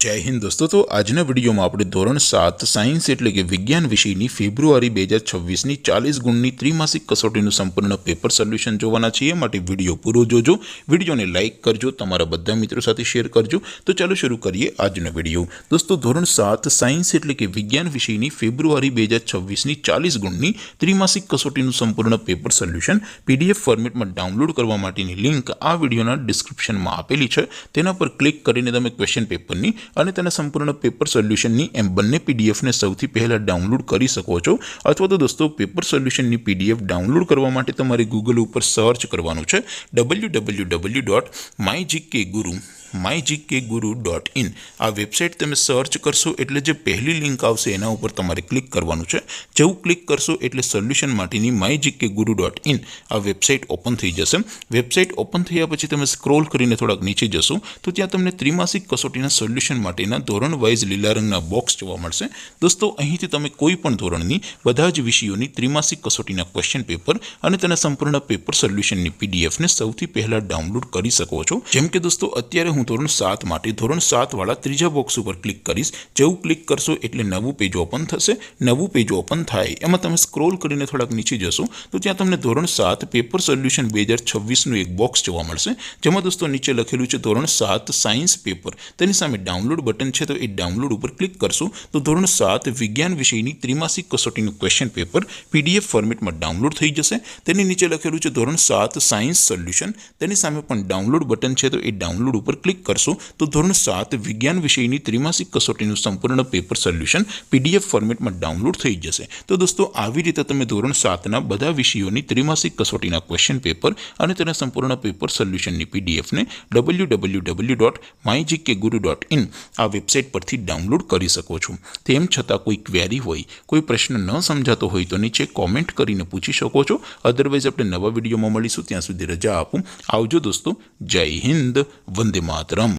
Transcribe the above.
जय हिंद दोस्तों। तो आजना विडियो में આપણે ધોરણ 7 સાયન્સ એટલે કે વિજ્ઞાન વિષયની ફેબ્રુઆરી 2026 ની 40 ગુણની ત્રિમાસિક કસોટીનું સંપૂર્ણ પેપર સોલ્યુશન જોવાના છીએ। માટે વિડિયો પૂરો જોજો, વિડિયોને લાઈક કરજો, તમારા બધા મિત્રો સાથે શેર કરજો। તો ચાલો શરૂ કરીએ આજનો વિડિયો। દોસ્તો ધોરણ 7 સાયન્સ એટલે કે વિજ્ઞાન વિષયની ફેબ્રુઆરી 2026 ની 40 ગુણની ત્રિમાસિક કસોટીનું સંપૂર્ણ પેપર સોલ્યુશન પીડીએફ ફોર્મેટમાં ડાઉનલોડ કરવા માટેની લિંક આ વિડિયોના ડિસ્ક્રિપ્શનમાં આપેલી છે। તેના પર ક્લિક કરીને તમે ક્વેશ્ચન પેપરની અને તેના સંપૂર્ણ પેપર સોલ્યુશનની એમ બંને પીડીએફને સૌથી પહેલા ડાઉનલોડ કરી શકો છો। અથવા તો દોસ્તો પેપર સોલ્યુશનની પીડીએફ ડાઉનલોડ કરવા માટે તમારે ગૂગલ ઉપર સર્ચ કરવાનું છે www.mygkguru.in। આ વેબસાઇટ તમે સર્ચ કરશો એટલે જે પહેલી લિંક આવશે એના ઉપર તમારે ક્લિક કરવાનું છે। જેવું ક્લિક કરશો એટલે સોલ્યુશન માટેની mygkguru.in આ વેબસાઇટ ઓપન થઈ જશે। વેબસાઇટ ઓપન થયા પછી તમે સ્ક્રોલ કરીને થોડાક નીચે જશો તો ત્યાં તમને ત્રિમાસિક કસોટીના સોલ્યુશન માટેના ધોરણ વાઇઝ લીલા રંગના બોક્સ જોવા મળશે। દોસ્તો અહીંથી તમે કોઈ પણ ધોરણની બધા જ વિષયોની ત્રિમાસિક કસોટીના ક્વેશ્ચન પેપર અને તેના સંપૂર્ણ પેપર સોલ્યુશનની પીડીએફને સૌથી પહેલા ડાઉનલોડ કરી શકો છો। જેમ કે દોસ્તો અત્યારે હું ધોરણ 7 માટે ધોરણ 7 વાળા ત્રીજા બોક્સ ઉપર ક્લિક કરીશ। જેવું ક્લિક કરશો એટલે નવું પેજ ઓપન થશે। નવું પેજ ઓપન થાય એમાં તમે સ્ક્રોલ કરીને થોડાક નીચે જશો તો ત્યાં તમને ધોરણ 7 પેપર સોલ્યુશન 2026 નું એક બોક્સ જોવા મળશે। જેમાં દોસ્તો નીચે લખેલું છે ધોરણ 7 સાયન્સ પેપર। તેની સામે ડાઉનલોડ બટન છે, તો એ ડાઉનલોડ ઉપર ક્લિક કરશો તો ધોરણ 7 વિજ્ઞાન વિષયની ત્રિમાસિક કસોટીનું ક્વેશ્ચન પેપર પીડીએફ ફોર્મેટમાં ડાઉનલોડ થઈ જશે। તેની નીચે લખેલું છે ધોરણ 7 સાયન્સ સોલ્યુશન। તેની સામે પણ ડાઉનલોડ બટન છે, તો એ ડાઉનલોડ ઉપર ક્લિક કરશો તો ધોરણ 7 વિજ્ઞાન વિષયની ત્રિમાસિક કસોટીનું સંપૂર્ણ પેપર સોલ્યુશન પીડીએફ ફોર્મેટમાં ડાઉનલોડ થઈ જશે। તો દોસ્તો આવી રીતે તમે ધોરણ 7ના બધા વિષયોની ત્રિમાસિક કસોટીના ક્વેશ્ચન પેપર અને તેના સંપૂર્ણ પેપર સોલ્યુશનની પીડીએફને www.mygkguru.in આ વેબસાઇટ પરથી ડાઉનલોડ કરી શકો છો। તેમ છતાં કોઈ ક્વેરી હોય, કોઈ પ્રશ્ન ન સમજાતો હોય તો નીચે કોમેન્ટ કરીને પૂછી શકો છો। અધરવાઇઝ આપણે નવા વિડીયોમાં મળીશું, ત્યાં સુધી રજા આપું। આવજો દોસ્તો, જય હિન્દ, વંદે માતરમ।